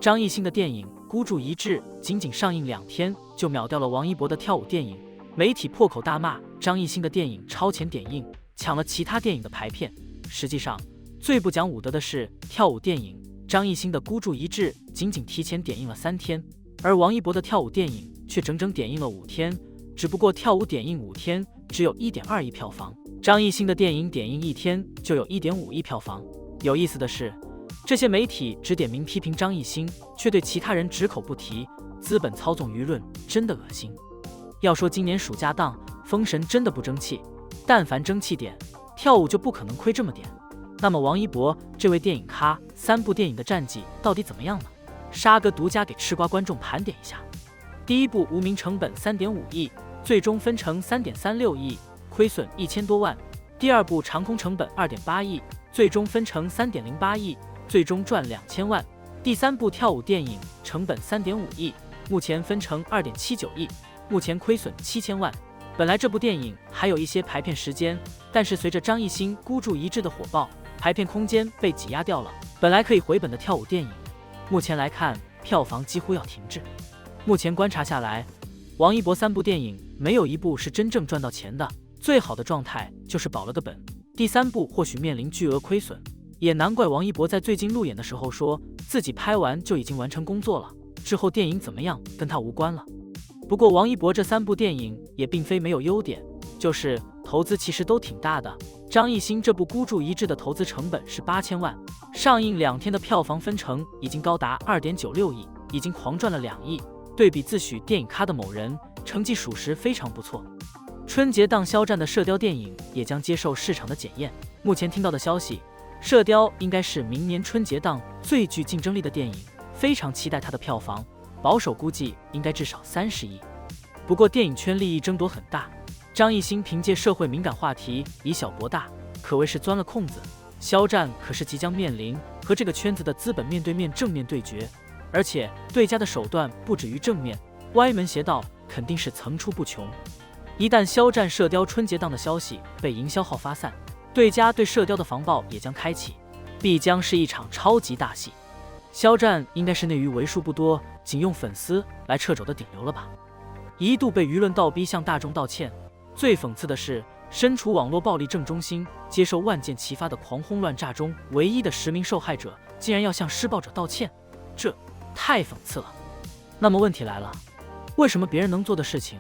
张艺兴的电影《孤注一掷》仅仅上映2天就秒掉了王一博的跳舞电影，媒体破口大骂张艺兴的电影超前点映，抢了其他电影的排片。实际上，最不讲武德的是跳舞电影张艺兴的《孤注一掷》仅仅提前点映了3天，而王一博的跳舞电影却整整点映了5天，只不过跳舞点映5天只有1.2亿票房，张艺兴的电影点映1天就有1.5亿票房。有意思的是，这些媒体只点名批评张艺兴，却对其他人只口不提，资本操纵舆论真的恶心。要说今年暑假档封神真的不争气，但凡争气点，跳舞就不可能亏这么点。那么王一博这位电影咖3部电影的战绩到底怎么样呢？沙哥独家给吃瓜观众盘点一下。第一部无名成本3.5亿，最终分成3.36亿，亏损1000多万。第二部长空成本2.8亿，最终分成3.08亿，最终赚2000万。第三部跳舞电影成本3.5亿，目前分成2.79亿，目前亏损7000万。本来这部电影还有一些排片时间，但是随着张艺兴孤注一掷的火爆，排片空间被挤压掉了。本来可以回本的跳舞电影，目前来看票房几乎要停滞。目前观察下来，王一博3部电影没有一部是真正赚到钱的，最好的状态就是保了个本。第3部或许面临巨额亏损，也难怪王一博在最近路演的时候说自己拍完就已经完成工作了，之后电影怎么样跟他无关了。不过王一博这3部电影也并非没有优点，就是投资其实都挺大的。张艺兴这部孤注一掷的投资成本是8000万，上映2天的票房分成已经高达2.96亿，已经狂赚了2亿。对比自诩电影咖的某人，成绩属实非常不错。春节档肖战的射雕电影也将接受市场的检验。目前听到的消息，射雕应该是明年春节档最具竞争力的电影，非常期待它的票房，保守估计应该至少30亿。不过电影圈利益争夺很大，张艺兴凭借社会敏感话题以小博大，可谓是钻了空子。肖战可是即将面临和这个圈子的资本面对面正面对决，而且对家的手段不止于正面，歪门邪道肯定是层出不穷。一旦肖战射雕春节档的消息被营销号发散，对家对射雕的防爆也将开启，必将是一场超级大戏。肖战应该是内娱为数不多仅用粉丝来掣肘的顶流了吧，一度被舆论倒逼向大众道歉。最讽刺的是，身处网络暴力正中心，接受万箭齐发的狂轰乱炸中唯一的10名受害者竟然要向施暴者道歉，这太讽刺了。那么问题来了，为什么别人能做的事情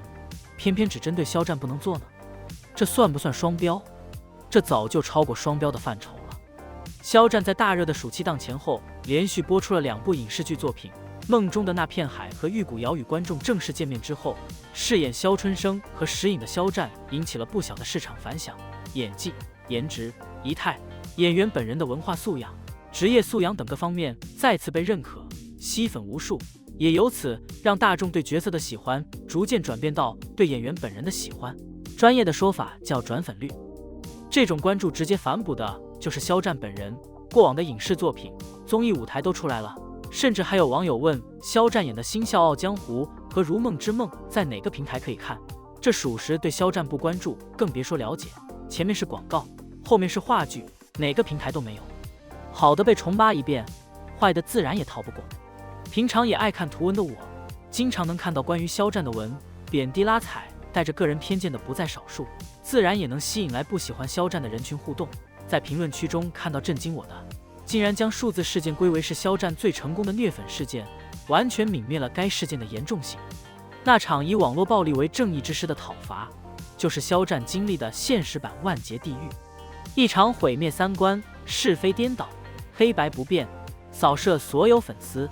偏偏只针对肖战不能做呢？这算不算双标？这早就超过双标的范畴了。肖战在大热的暑期档前后连续播出了2部影视剧作品，梦中的那片海和玉骨遥与观众正式见面之后，饰演肖春生和石颖的肖战引起了不小的市场反响。演技、颜值、仪态、演员本人的文化素养、职业素养等各方面再次被认可，吸粉无数，也由此让大众对角色的喜欢逐渐转变到对演员本人的喜欢，专业的说法叫转粉率。这种关注直接反哺的就是肖战本人，过往的影视作品、综艺舞台都出来了，甚至还有网友问肖战演的《新笑傲江湖》和《如梦之梦》在哪个平台可以看，这属实对肖战不关注，更别说了解。前面是广告，后面是话剧，哪个平台都没有。好的被重扒一遍，坏的自然也逃不过。平常也爱看图文的我，经常能看到关于肖战的文，贬低拉踩带着个人偏见的不在少数，自然也能吸引来不喜欢肖战的人群互动。在评论区中看到震惊我的，竟然将数字事件归为是肖战最成功的虐粉事件，完全泯灭了该事件的严重性。那场以网络暴力为正义之师的讨伐，就是肖战经历的现实版万劫地狱，一场毁灭三观、是非颠倒、黑白不变，扫射所有粉丝，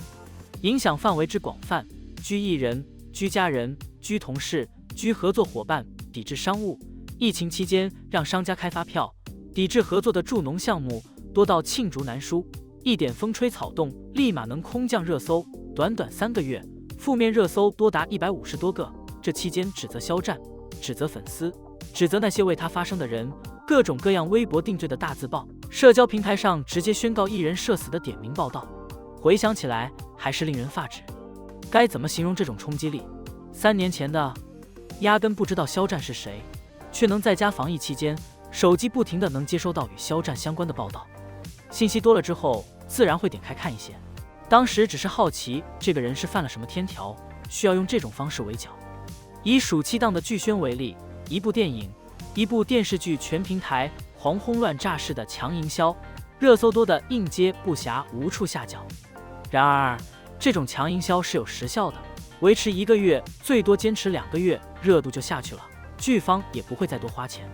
影响范围之广泛，居艺人、居家人、居同事、居合作伙伴，抵制商务。疫情期间让商家开发票，抵制合作的助农项目多到罄竹难书，一点风吹草动立马能空降热搜，短短3个月，负面热搜多达150多个。这期间指责肖战，指责粉丝，指责那些为他发声的人，各种各样微博定罪的大字报，社交平台上直接宣告艺人社死的点名报道，回想起来还是令人发指。该怎么形容这种冲击力？3年前的压根不知道肖战是谁，却能在家防疫期间手机不停的能接收到与肖战相关的报道，信息多了之后自然会点开看一些。当时只是好奇这个人是犯了什么天条，需要用这种方式围剿。以暑期档的剧宣为例，一部电影、一部电视剧全平台狂轰乱炸式的强营销，热搜多的应接不暇，无处下脚。然而，这种强营销是有时效的，维持1个月，最多坚持2个月，热度就下去了，剧方也不会再多花钱。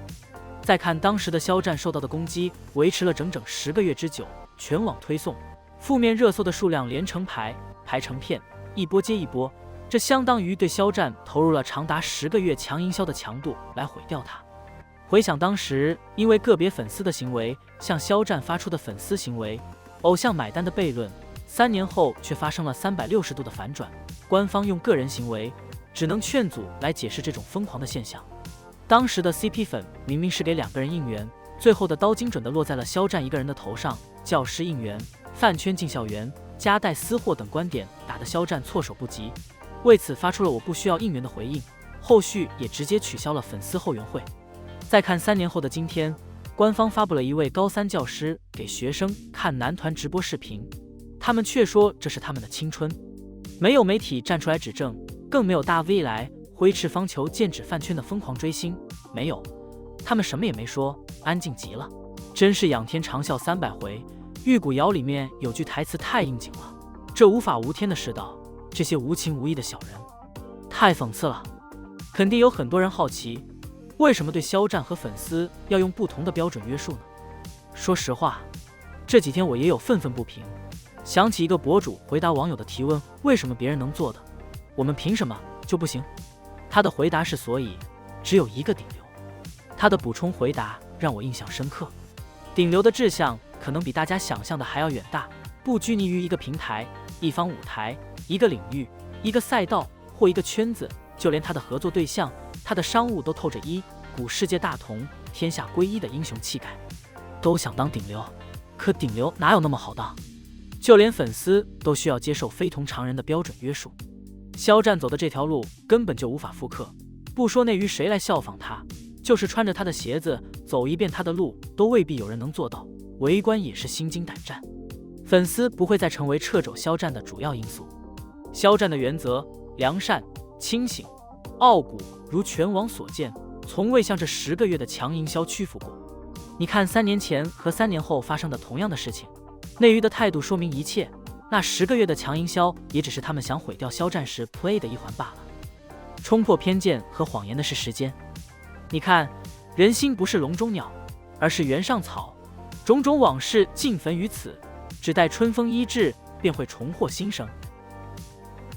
再看当时的肖战受到的攻击，维持了整整10个月之久，全网推送，负面热搜的数量连成排成片，一波接一波，这相当于对肖战投入了长达10个月强营销的强度来毁掉他。回想当时因为个别粉丝的行为，向肖战发出的粉丝行为，偶像买单的悖论，3年后却发生了360度的反转，官方用个人行为只能劝阻来解释这种疯狂的现象。当时的 CP 粉明明是给2个人应援，最后的刀精准地落在了肖战一个人的头上，教师应援、饭圈进校园、夹带私货等观点打得肖战措手不及，为此发出了我不需要应援的回应，后续也直接取消了粉丝后援会。再看3年后的今天，官方发布了一位高3教师给学生看男团直播视频，他们却说这是他们的青春，没有媒体站出来指证，更没有大 V 来挥斥方遒剑指饭圈的疯狂追星，没有，他们什么也没说，安静极了。真是仰天长啸300回，玉骨遥里面有句台词太应景了，这无法无天的世道，这些无情无义的小人，太讽刺了。肯定有很多人好奇，为什么对肖战和粉丝要用不同的标准约束呢？说实话，这几天我也有愤愤不平，想起一个博主回答网友的提问，为什么别人能做的，我们凭什么就不行？他的回答是所以只有一个顶流。他的补充回答让我印象深刻，顶流的志向可能比大家想象的还要远大，不拘泥于一个平台、一方舞台、一个领域、一个赛道或一个圈子，就连他的合作对象、他的商务都透着一股世界大同、天下归一的英雄气概。都想当顶流，可顶流哪有那么好当？就连粉丝都需要接受非同常人的标准约束。肖战走的这条路根本就无法复刻，不说内娱谁来效仿他，就是穿着他的鞋子走一遍他的路，都未必有人能做到，围观也是心惊胆战。粉丝不会再成为掣肘肖战的主要因素。肖战的原则良善、清醒、傲骨，如全网所见，从未向这10个月的强营销屈服过。你看3年前和3年后发生的同样的事情，内娱的态度说明一切，那10个月的强营销也只是他们想毁掉肖战时 play 的一环罢了。冲破偏见和谎言的是时间。你看，人心不是笼中鸟，而是原上草，种种往事尽焚于此，只待春风一至，便会重获新生。